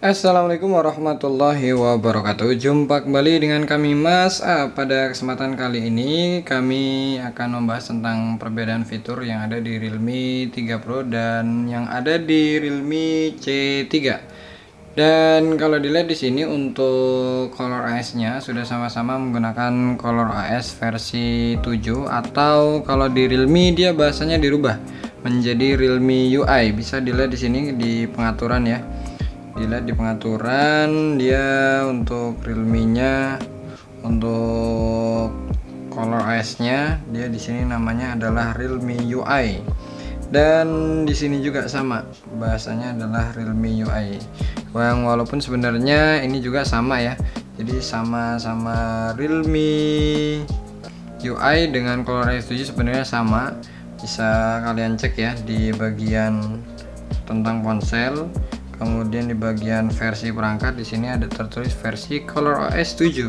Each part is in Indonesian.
Assalamualaikum warahmatullahi wabarakatuh. Jumpa kembali dengan kami Mas A. Pada kesempatan kali ini kami akan membahas tentang perbedaan fitur yang ada di Realme 3 Pro dan yang ada di Realme C3. Dan kalau dilihat di sini untuk ColorOS-nya sudah sama-sama menggunakan ColorOS versi 7, atau kalau di Realme dia bahasanya dirubah menjadi Realme UI. Bisa dilihat di sini di pengaturan ya. Dilihat di pengaturan dia untuk Realme-nya, untuk ColorOS-nya dia di sini namanya adalah Realme UI. Dan di sini juga sama, bahasanya adalah Realme UI. Walaupun sebenarnya ini juga sama ya. Jadi sama-sama Realme UI dengan ColorOS 7 sebenarnya sama. Bisa kalian cek ya di bagian tentang ponsel. Kemudian di bagian versi perangkat di sini ada tertulis versi ColorOS 7.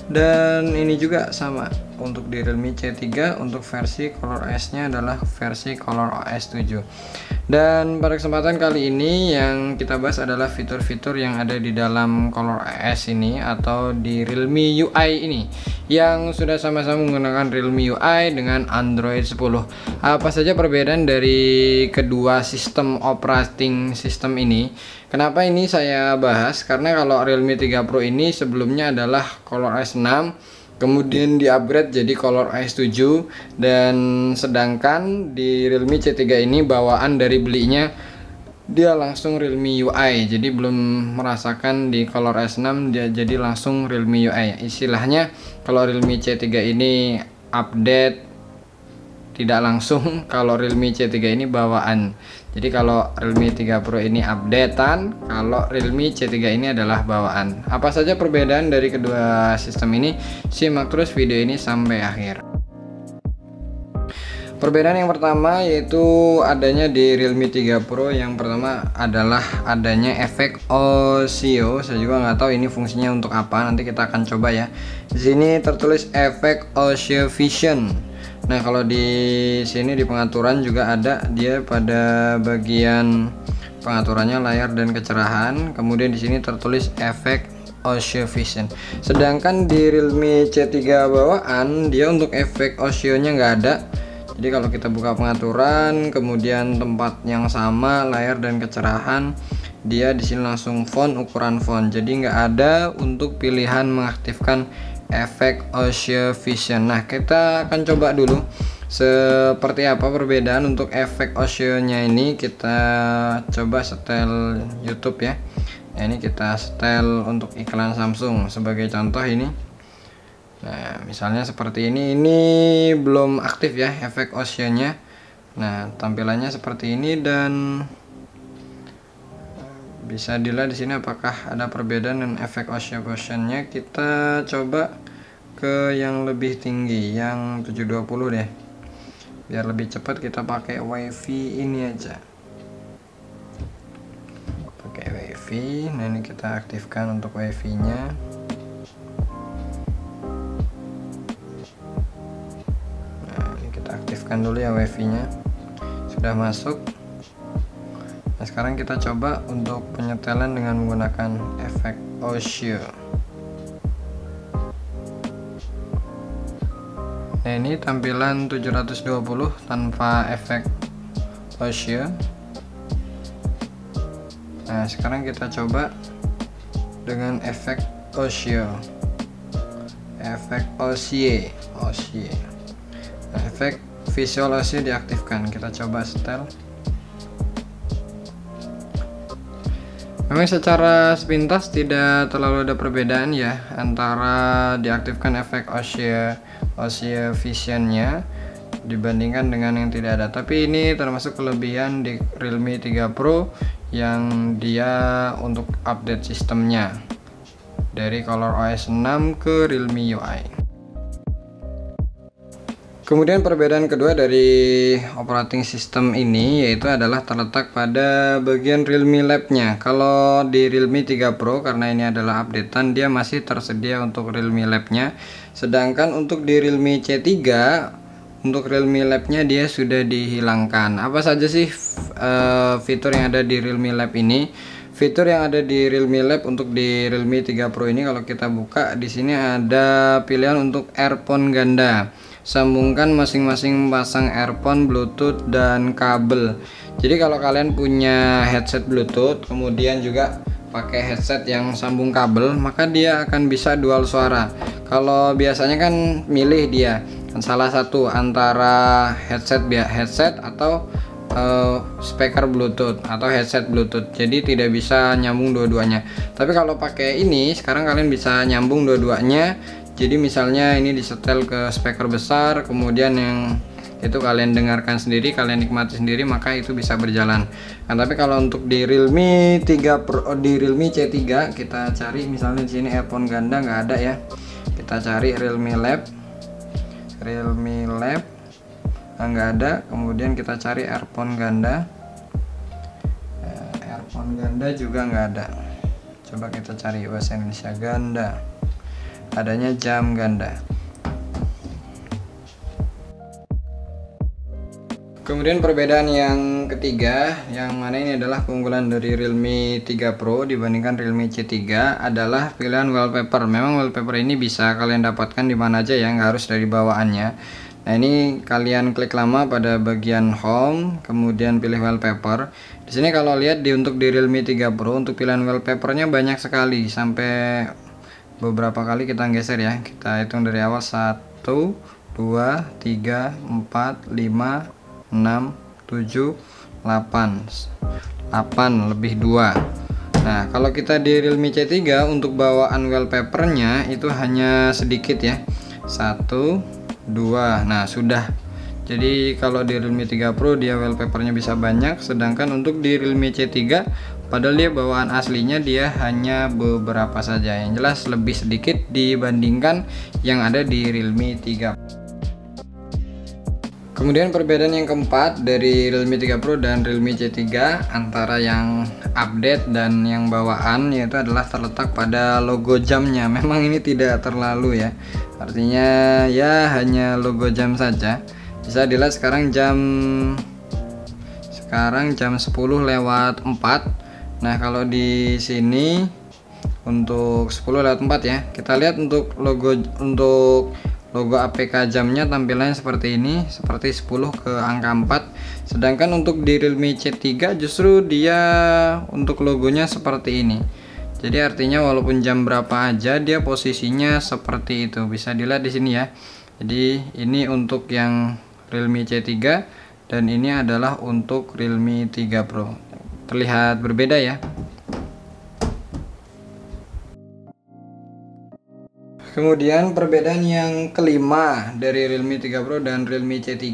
Dan ini juga sama untuk di Realme C3, untuk versi ColorOS-nya adalah versi ColorOS 7. Dan pada kesempatan kali ini yang kita bahas adalah fitur-fitur yang ada di dalam ColorOS ini atau di Realme UI ini, yang sudah sama-sama menggunakan Realme UI dengan Android 10. Apa saja perbedaan dari kedua sistem operating system ini? Kenapa ini saya bahas? Karena kalau Realme 3 Pro ini sebelumnya adalah ColorOS 6, kemudian di-upgrade jadi ColorOS 7, dan sedangkan di Realme C3 ini bawaan dari belinya dia langsung Realme UI. Jadi belum merasakan di ColorOS 6 dia jadi langsung Realme UI. Istilahnya kalau Realme C3 ini update tidak langsung, kalau Realme C3 ini bawaan. Jadi kalau Realme 3 Pro ini updatean, kalau Realme C3 ini adalah bawaan. Apa saja perbedaan dari kedua sistem ini? Simak terus video ini sampai akhir. Perbedaan yang pertama yaitu adanya di Realme 3 Pro. Yang pertama adalah adanya efek Osio. Saya juga nggak tahu ini fungsinya untuk apa. Nanti kita akan coba ya. Di sini tertulis efek Osio Vision. Nah, kalau di sini di pengaturan juga ada dia pada bagian pengaturannya layar dan kecerahan. Kemudian di sini tertulis efek Osio Vision. Sedangkan di Realme C3 bawaan dia untuk efek Osio-nya nggak ada. Jadi kalau kita buka pengaturan, kemudian tempat yang sama, layar dan kecerahan, dia di sini langsung font, ukuran font. Jadi nggak ada untuk pilihan mengaktifkan efek Osio Vision. Nah, kita akan coba dulu seperti apa perbedaan untuk efek Osio-nya ini. Kita coba setel YouTube ya. Nah, ini kita setel untuk iklan Samsung sebagai contoh ini. Nah, misalnya seperti ini belum aktif ya efek Osio-nya. Nah, tampilannya seperti ini dan bisa dilihat di sini apakah ada perbedaan dengan efek Osio Vision-nya. Kita coba ke yang lebih tinggi, yang 720 deh. Biar lebih cepat kita pakai WiFi ini aja. Pakai WiFi. Nah, ini kita aktifkan untuk WiFi-nya. Nah, ini kita aktifkan dulu ya WiFi-nya. Sudah masuk. Nah, sekarang kita coba untuk penyetelan dengan menggunakan efek Osio. Nah, ini tampilan 720 tanpa efek Osio. Nah, sekarang kita coba dengan efek Osio. Efek Osio. Nah, efek visual Osio diaktifkan. Kita coba setel. Memang secara sepintas tidak terlalu ada perbedaan ya antara diaktifkan efek Osio Vision-nya dibandingkan dengan yang tidak ada. Tapi ini termasuk kelebihan di Realme 3 Pro yang dia untuk update sistemnya dari ColorOS 6 ke Realme UI. Kemudian perbedaan kedua dari operating system ini yaitu adalah terletak pada bagian Realme Lab-nya. Kalau di Realme 3 Pro, karena ini adalah updatean, dia masih tersedia untuk Realme Lab-nya. Sedangkan untuk di Realme C3, untuk Realme Lab-nya dia sudah dihilangkan. Apa saja sih fitur yang ada di Realme Lab ini? fitur yang ada di Realme Lab untuk di Realme 3 Pro ini, kalau kita buka di sini ada pilihan untuk earphone ganda. Sambungkan masing-masing pasang earphone, Bluetooth dan kabel. Jadi kalau kalian punya headset Bluetooth kemudian juga pakai headset yang sambung kabel, maka dia akan bisa dual suara. Kalau biasanya kan milih dia salah satu antara headset atau speaker Bluetooth atau headset Bluetooth, jadi tidak bisa nyambung dua-duanya. Tapi kalau pakai ini sekarang kalian bisa nyambung dua-duanya. Jadi misalnya ini disetel ke speaker besar, kemudian yang itu kalian dengarkan sendiri, kalian nikmati sendiri, maka itu bisa berjalan. Nah, tapi kalau untuk di Realme 3 Pro, di Realme C3 kita cari misalnya di sini earphone ganda nggak ada ya. Kita cari Realme Lab, nggak ada. Kemudian kita cari earphone ganda, earphone ganda juga nggak ada. Coba kita cari bahasa Indonesia ganda, adanya jam ganda. Kemudian perbedaan yang ketiga, yang mana ini adalah keunggulan dari Realme 3 Pro dibandingkan Realme C3, adalah pilihan wallpaper. Memang wallpaper ini bisa kalian dapatkan di mana aja ya, nggak harus dari bawaannya. Nah, ini kalian klik lama pada bagian home, kemudian pilih wallpaper. Di sini kalau lihat untuk di Realme 3 Pro untuk pilihan wallpapernya banyak sekali, sampai beberapa kali kita geser ya. Kita hitung dari awal, 1 2 3 4 5 6 7 8 lebih 2. Nah, kalau kita di Realme C3 untuk bawaan wallpapernya itu hanya sedikit ya, 1 2. Nah, sudah. Jadi kalau di Realme 3 Pro dia wallpapernya bisa banyak, sedangkan untuk di Realme C3 padahal dia bawaan aslinya dia hanya beberapa saja, yang jelas lebih sedikit dibandingkan yang ada di Realme 3. Kemudian perbedaan yang keempat dari Realme 3 Pro dan Realme C3 antara yang update dan yang bawaan, yaitu adalah terletak pada logo jamnya. Memang ini tidak terlalu ya, artinya ya hanya logo jam saja. Bisa dilihat sekarang jam 10:04. Nah, kalau di sini untuk 10:04 ya, kita lihat untuk logo APK jamnya tampilannya seperti ini, seperti 10 ke angka 4. Sedangkan untuk di Realme C3 justru dia untuk logonya seperti ini. Jadi artinya walaupun jam berapa aja dia posisinya seperti itu. Bisa dilihat di sini ya. Jadi ini untuk yang Realme C3 dan ini adalah untuk Realme 3 Pro. Terlihat berbeda ya. Kemudian perbedaan yang kelima dari Realme 3 Pro dan Realme C3,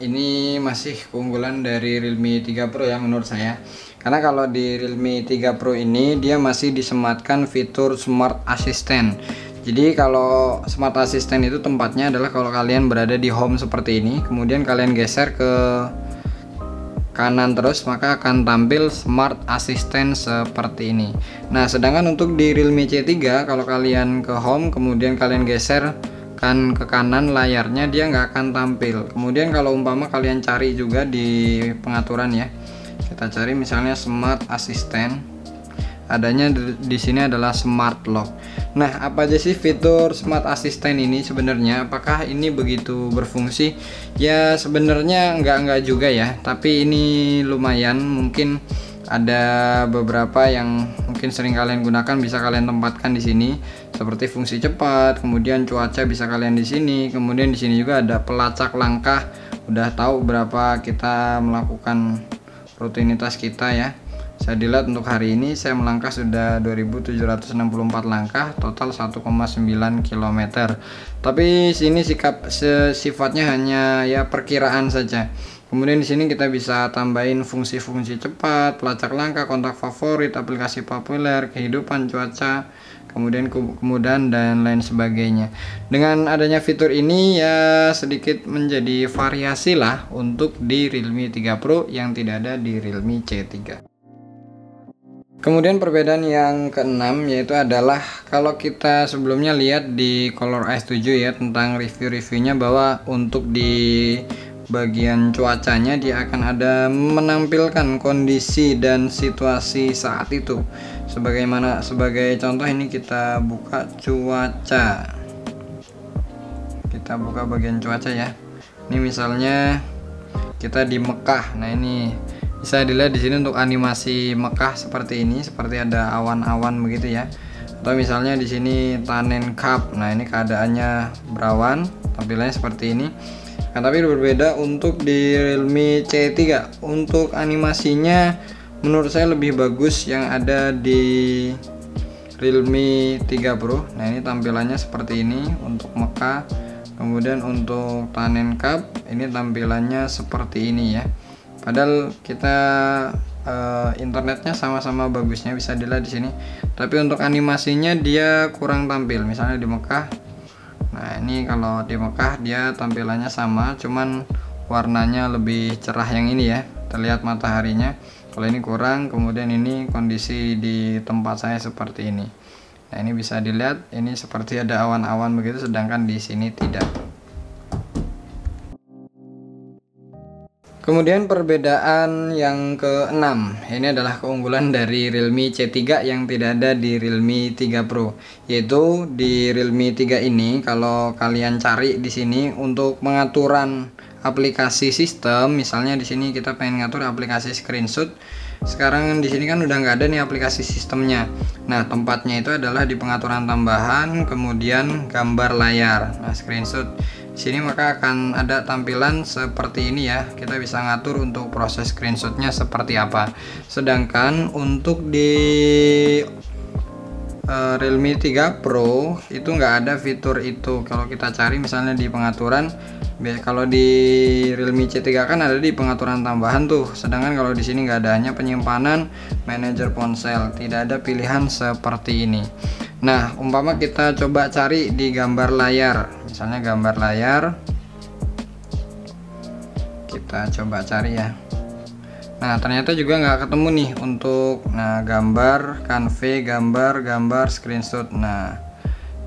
ini masih keunggulan dari Realme 3 Pro ya menurut saya. Karena kalau di Realme 3 Pro ini dia masih disematkan fitur Smart Assistant. Jadi kalau Smart Assistant itu tempatnya adalah kalau kalian berada di home seperti ini, kemudian kalian geser ke kanan terus, maka akan tampil Smart Assistant seperti ini. Nah, sedangkan untuk di Realme C3 kalau kalian ke home kemudian kalian geser kan ke kanan layarnya, dia nggak akan tampil. Kemudian kalau umpama kalian cari juga di pengaturan ya, kita cari misalnya Smart Assistant, adanya di sini adalah Smart Lock. Nah, apa aja sih fitur Smart Assistant ini sebenarnya? Apakah ini begitu berfungsi? Ya sebenarnya enggak juga ya, tapi ini lumayan. Mungkin ada beberapa yang mungkin sering kalian gunakan, bisa kalian tempatkan di sini, seperti fungsi cepat, kemudian cuaca bisa kalian di sini, kemudian di sini juga ada pelacak langkah, udah tahu berapa kita melakukan rutinitas kita ya. Saya dilihat untuk hari ini saya melangkah sudah 2764 langkah, total 1,9 km. Tapi sini sifatnya hanya ya perkiraan saja. Kemudian di sini kita bisa tambahin fungsi-fungsi cepat, pelacak langkah, kontak favorit, aplikasi populer, kehidupan, cuaca, kemudian kemudahan dan lain sebagainya. Dengan adanya fitur ini ya sedikit menjadi variasi lah untuk di Realme 3 Pro yang tidak ada di Realme C3. Kemudian perbedaan yang keenam yaitu adalah kalau kita sebelumnya lihat di Color Eyes 7 ya tentang review-reviewnya, bahwa untuk di bagian cuacanya dia akan ada menampilkan kondisi dan situasi saat itu. Sebagai contoh ini kita buka cuaca. Kita buka bagian cuaca ya. Ini misalnya kita di Mekah. Nah, ini bisa dilihat di sini untuk animasi Mekah seperti ini, seperti ada awan-awan begitu ya. Atau misalnya di sini Tanen Cup. Nah, ini keadaannya berawan, tampilannya seperti ini. Nah, tapi berbeda untuk di Realme C3. Untuk animasinya menurut saya lebih bagus yang ada di Realme 3 Pro. Nah, ini tampilannya seperti ini untuk Mekah. Kemudian untuk Tanen Cup ini tampilannya seperti ini ya. Padahal kita internetnya sama-sama bagusnya, bisa dilihat di sini. Tapi untuk animasinya dia kurang tampil. Misalnya di Mekah. Nah, ini kalau di Mekah dia tampilannya sama, cuman warnanya lebih cerah yang ini ya, terlihat mataharinya. Kalau ini kurang, kemudian ini kondisi di tempat saya seperti ini. Nah, ini bisa dilihat, ini seperti ada awan-awan begitu, sedangkan di sini tidak. Kemudian perbedaan yang ke-6, ini adalah keunggulan dari Realme C3 yang tidak ada di Realme 3 Pro. Yaitu di Realme 3 ini kalau kalian cari di sini untuk pengaturan aplikasi sistem, misalnya di sini kita pengen ngatur aplikasi screenshot. Sekarang di sini kan udah nggak ada nih aplikasi sistemnya. Nah, tempatnya itu adalah di pengaturan tambahan, kemudian gambar layar. Nah, screenshot sini maka akan ada tampilan seperti ini ya. Kita bisa ngatur untuk proses screenshotnya seperti apa. Sedangkan untuk di Realme 3 Pro itu nggak ada fitur itu. Kalau kita cari misalnya di pengaturan, kalau di Realme C3 kan ada di pengaturan tambahan tuh. Sedangkan kalau di sini nggak ada, hanya penyimpanan, manajer ponsel, tidak ada pilihan seperti ini. Nah, umpama kita coba cari di gambar layar, misalnya gambar layar, kita coba cari ya. Nah, ternyata juga nggak ketemu nih untuk gambar, canve, gambar, screenshot. Nah,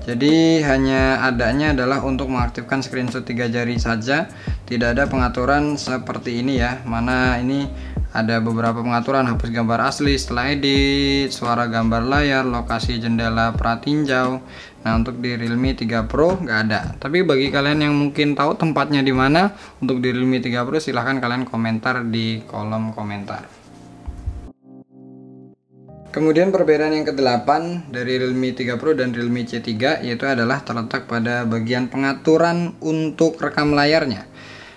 jadi hanya adanya adalah untuk mengaktifkan screenshot 3 jari saja, tidak ada pengaturan seperti ini ya. Mana ini ada beberapa pengaturan, hapus gambar asli setelah edit, suara gambar layar, lokasi jendela pratinjau. Nah, untuk di Realme 3 Pro nggak ada. Tapi bagi kalian yang mungkin tahu tempatnya di mana untuk di Realme 3 Pro, silahkan kalian komentar di kolom komentar. Kemudian perbedaan yang ke-8 dari Realme 3 Pro dan Realme C3 yaitu adalah terletak pada bagian pengaturan untuk rekam layarnya.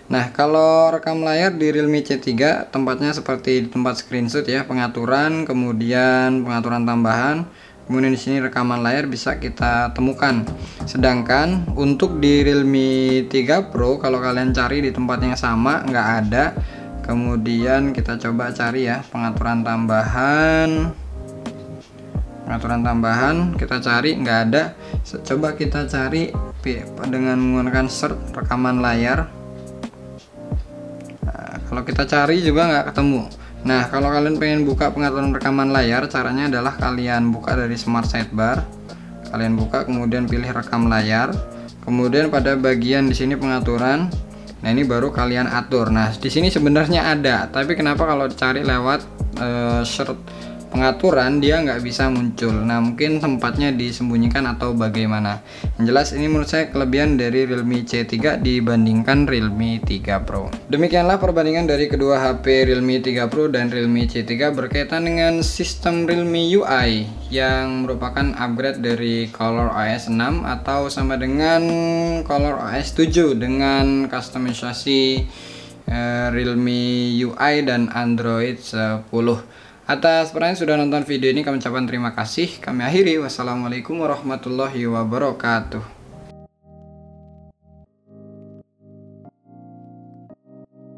Nah, kalau rekam layar di Realme C3 tempatnya seperti di tempat screenshot ya, pengaturan, kemudian pengaturan tambahan, kemudian di sini rekaman layar bisa kita temukan. Sedangkan untuk di Realme 3 Pro kalau kalian cari di tempat yang sama nggak ada. Kemudian kita coba cari ya pengaturan tambahan. Pengaturan tambahan kita cari nggak ada. Coba kita cari dengan menggunakan search rekaman layar. Kalau kita cari juga nggak ketemu. Nah, kalau kalian pengen buka pengaturan rekaman layar, caranya adalah kalian buka dari smart sidebar. Kalian buka, kemudian pilih rekam layar. Kemudian pada bagian di sini pengaturan. Nah, ini baru kalian atur. Nah, di sini sebenarnya ada, tapi kenapa kalau cari lewat search pengaturan dia nggak bisa muncul. Nah, mungkin tempatnya disembunyikan atau bagaimana. Yang jelas ini menurut saya kelebihan dari Realme C3 dibandingkan Realme 3 Pro. Demikianlah perbandingan dari kedua HP Realme 3 Pro dan Realme C3 berkaitan dengan sistem Realme UI yang merupakan upgrade dari ColorOS 6 atau sama dengan ColorOS 7 dengan customisasi Realme UI dan Android 10. Atas perhatian sudah nonton video ini, kami ucapkan terima kasih. Kami akhiri. Wassalamualaikum warahmatullahi wabarakatuh.